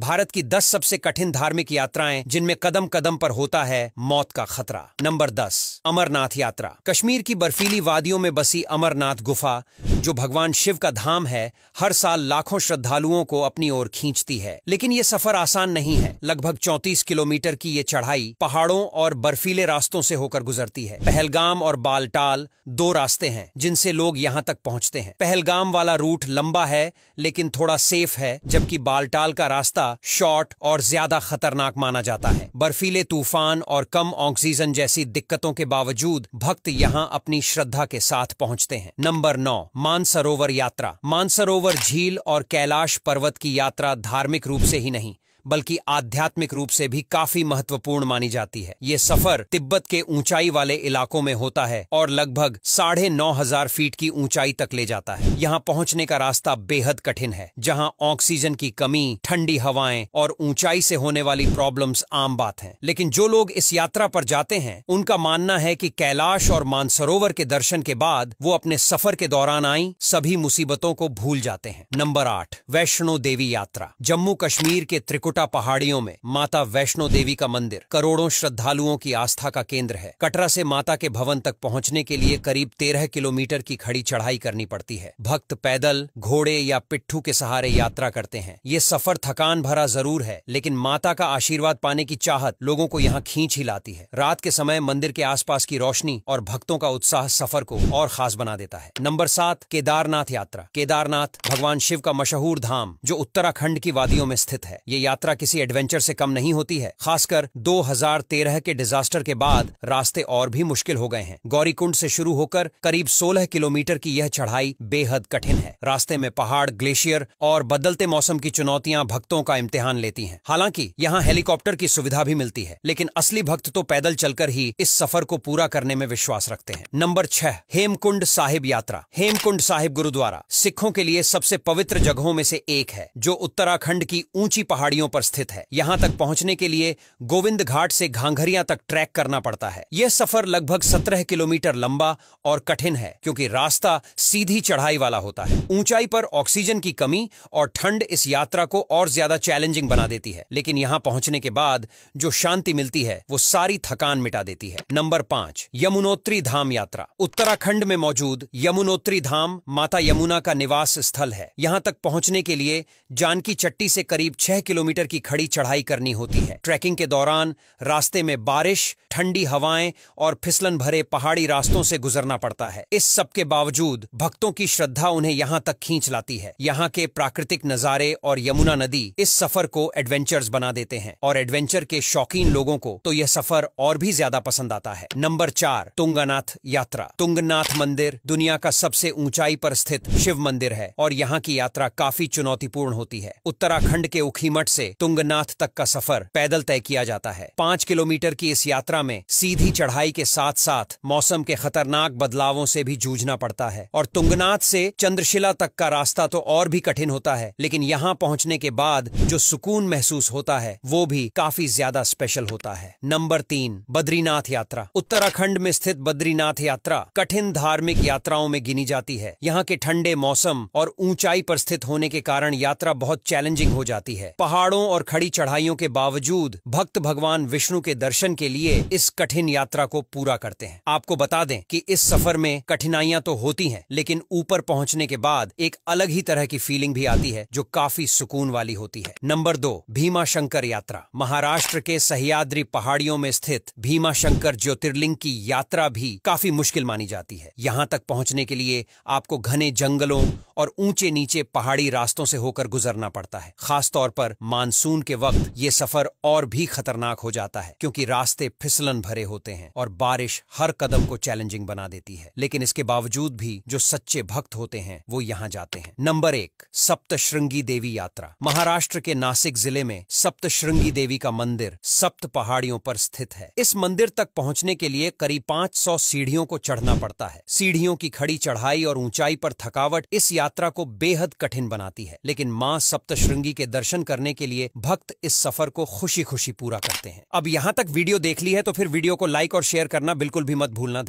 भारत की 10 सबसे कठिन धार्मिक यात्राएं जिनमें कदम कदम पर होता है मौत का खतरा। नंबर 10, अमरनाथ यात्रा। कश्मीर की बर्फीली वादियों में बसी अमरनाथ गुफा, जो भगवान शिव का धाम है, हर साल लाखों श्रद्धालुओं को अपनी ओर खींचती है। लेकिन ये सफर आसान नहीं है। लगभग 34 किलोमीटर की ये चढ़ाई पहाड़ों और बर्फीले रास्तों से होकर गुजरती है। पहलगाम और बालटाल 2 रास्ते हैं जिनसे लोग यहां तक पहुंचते हैं। पहलगाम वाला रूट लंबा है लेकिन थोड़ा सेफ है, जबकि बालटाल का रास्ता शॉर्ट और ज्यादा खतरनाक माना जाता है। बर्फीले तूफान और कम ऑक्सीजन जैसी दिक्कतों के बावजूद भक्त यहां अपनी श्रद्धा के साथ पहुंचते हैं। नंबर 9, मानसरोवर यात्रा। मानसरोवर झील और कैलाश पर्वत की यात्रा धार्मिक रूप से ही नहीं बल्कि आध्यात्मिक रूप से भी काफी महत्वपूर्ण मानी जाती है। ये सफर तिब्बत के ऊंचाई वाले इलाकों में होता है और लगभग 9,500 फीट की ऊंचाई तक ले जाता है। यहाँ पहुंचने का रास्ता बेहद कठिन है, जहाँ ऑक्सीजन की कमी, ठंडी हवाएं और ऊंचाई से होने वाली प्रॉब्लम्स आम बात है। लेकिन जो लोग इस यात्रा पर जाते हैं उनका मानना है कि कैलाश और मानसरोवर के दर्शन के बाद वो अपने सफर के दौरान आई सभी मुसीबतों को भूल जाते हैं। नंबर 8, वैष्णो देवी यात्रा। जम्मू कश्मीर के त्रिकुटा पहाड़ियों में माता वैष्णो देवी का मंदिर करोड़ों श्रद्धालुओं की आस्था का केंद्र है। कटरा से माता के भवन तक पहुंचने के लिए करीब 13 किलोमीटर की खड़ी चढ़ाई करनी पड़ती है। भक्त पैदल, घोड़े या पिट्ठू के सहारे यात्रा करते हैं। ये सफर थकान भरा जरूर है, लेकिन माता का आशीर्वाद पाने की चाहत लोगों को यहाँ खींच ही लाती है। रात के समय मंदिर के आसपास की रोशनी और भक्तों का उत्साह सफर को और खास बना देता है। नंबर 7, केदारनाथ यात्रा। केदारनाथ भगवान शिव का मशहूर धाम जो उत्तराखंड की वादियों में स्थित है। ये यात्रा किसी एडवेंचर से कम नहीं होती है। खासकर 2013 के डिजास्टर के बाद रास्ते और भी मुश्किल हो गए हैं। गौरीकुंड से शुरू होकर करीब 16 किलोमीटर की यह चढ़ाई बेहद कठिन है। रास्ते में पहाड़, ग्लेशियर और बदलते मौसम की चुनौतियां भक्तों का इम्तिहान लेती हैं। हालांकि यहाँ हेलीकॉप्टर की सुविधा भी मिलती है, लेकिन असली भक्त तो पैदल चलकर ही इस सफर को पूरा करने में विश्वास रखते हैं। नंबर 6, हेमकुंड साहिब यात्रा। हेमकुंड साहिब गुरुद्वारा सिखों के लिए सबसे पवित्र जगहों में से एक है, जो उत्तराखंड की ऊंची पहाड़ियों पर स्थित है। यहां तक पहुंचने के लिए गोविंद घाट से घांघरिया तक ट्रैक करना पड़ता है। यह सफर लगभग 17 किलोमीटर लंबा और कठिन है, क्योंकि रास्ता सीधी चढ़ाई वाला होता है। ऊंचाई पर ऑक्सीजन की कमी और ठंड इस यात्रा को और ज्यादा चैलेंजिंग बना देती है, लेकिन यहां पहुंचने के बाद जो शांति मिलती है वो सारी थकान मिटा देती है। नंबर 5, यमुनोत्री धाम यात्रा। उत्तराखंड में मौजूद यमुनोत्री धाम माता यमुना का निवास स्थल है। यहां तक पहुंचने के लिए जानकी चट्टी से करीब 6 किलोमीटर की खड़ी चढ़ाई करनी होती है। ट्रैकिंग के दौरान रास्ते में बारिश, ठंडी हवाएं और फिसलन भरे पहाड़ी रास्तों से गुजरना पड़ता है। इस सब के बावजूद भक्तों की श्रद्धा उन्हें यहां तक खींच लाती है। यहाँ के प्राकृतिक नजारे और यमुना नदी इस सफर को एडवेंचर्स बना देते हैं, और एडवेंचर के शौकीन लोगों को तो यह सफर और भी ज्यादा पसंद आता है। नंबर 4, तुंगनाथ यात्रा। तुंगनाथ मंदिर दुनिया का सबसे ऊंचाई पर स्थित शिव मंदिर है और यहाँ की यात्रा काफी चुनौतीपूर्ण होती है। उत्तराखंड के ऊखीमठ से तुंगनाथ तक का सफर पैदल तय किया जाता है। 5 किलोमीटर की इस यात्रा में सीधी चढ़ाई के साथ साथ मौसम के खतरनाक बदलावों से भी जूझना पड़ता है। और तुंगनाथ से चंद्रशिला तक का रास्ता तो और भी कठिन होता है, लेकिन यहाँ पहुंचने के बाद जो सुकून महसूस होता है वो भी काफी ज्यादा स्पेशल होता है। नंबर 3, बद्रीनाथ यात्रा। उत्तराखंड में स्थित बद्रीनाथ यात्रा कठिन धार्मिक यात्राओं में गिनी जाती है। यहाँ के ठंडे मौसम और ऊंचाई पर स्थित होने के कारण यात्रा बहुत चैलेंजिंग हो जाती है। पहाड़ों और खड़ी चढ़ाइयों के बावजूद भक्त भगवान विष्णु के दर्शन के लिए इस कठिन यात्रा को पूरा करते हैं। आपको बता दें कि इस सफर में कठिनाइयां तो होती हैं, लेकिन ऊपर पहुंचने के बाद एक अलग ही तरह की फीलिंग भी आती है जो काफी सुकून वाली होती है। नंबर 2, भीमाशंकर यात्रा। महाराष्ट्र के सह्याद्री पहाड़ियों में स्थित भीमाशंकर ज्योतिर्लिंग की यात्रा भी काफी मुश्किल मानी जाती है। यहाँ तक पहुंचने के लिए आपको घने जंगलों और ऊंचे नीचे पहाड़ी रास्तों से होकर गुजरना पड़ता है। खासतौर पर मानसून के वक्त ये सफर और भी खतरनाक हो जाता है, क्योंकि रास्ते फिसलन भरे होते हैं और बारिश हर कदम को चैलेंजिंग बना देती है। लेकिन इसके बावजूद भी जो सच्चे भक्त होते हैं वो यहाँ जाते हैं। नंबर 1, सप्तशृंगी देवी यात्रा। महाराष्ट्र के नासिक जिले में सप्तशृंगी देवी का मंदिर सप्त पहाड़ियों पर स्थित है। इस मंदिर तक पहुंचने के लिए करीब 500 सीढ़ियों को चढ़ना पड़ता है। सीढ़ियों की खड़ी चढ़ाई और ऊंचाई पर थकावट इस यात्रा को बेहद कठिन बनाती है, लेकिन मां सप्तशृंगी के दर्शन करने के लिए भक्त इस सफर को खुशी खुशी पूरा करते हैं। अब यहाँ तक वीडियो देख ली है तो फिर वीडियो को लाइक और शेयर करना बिल्कुल भी मत भूलना।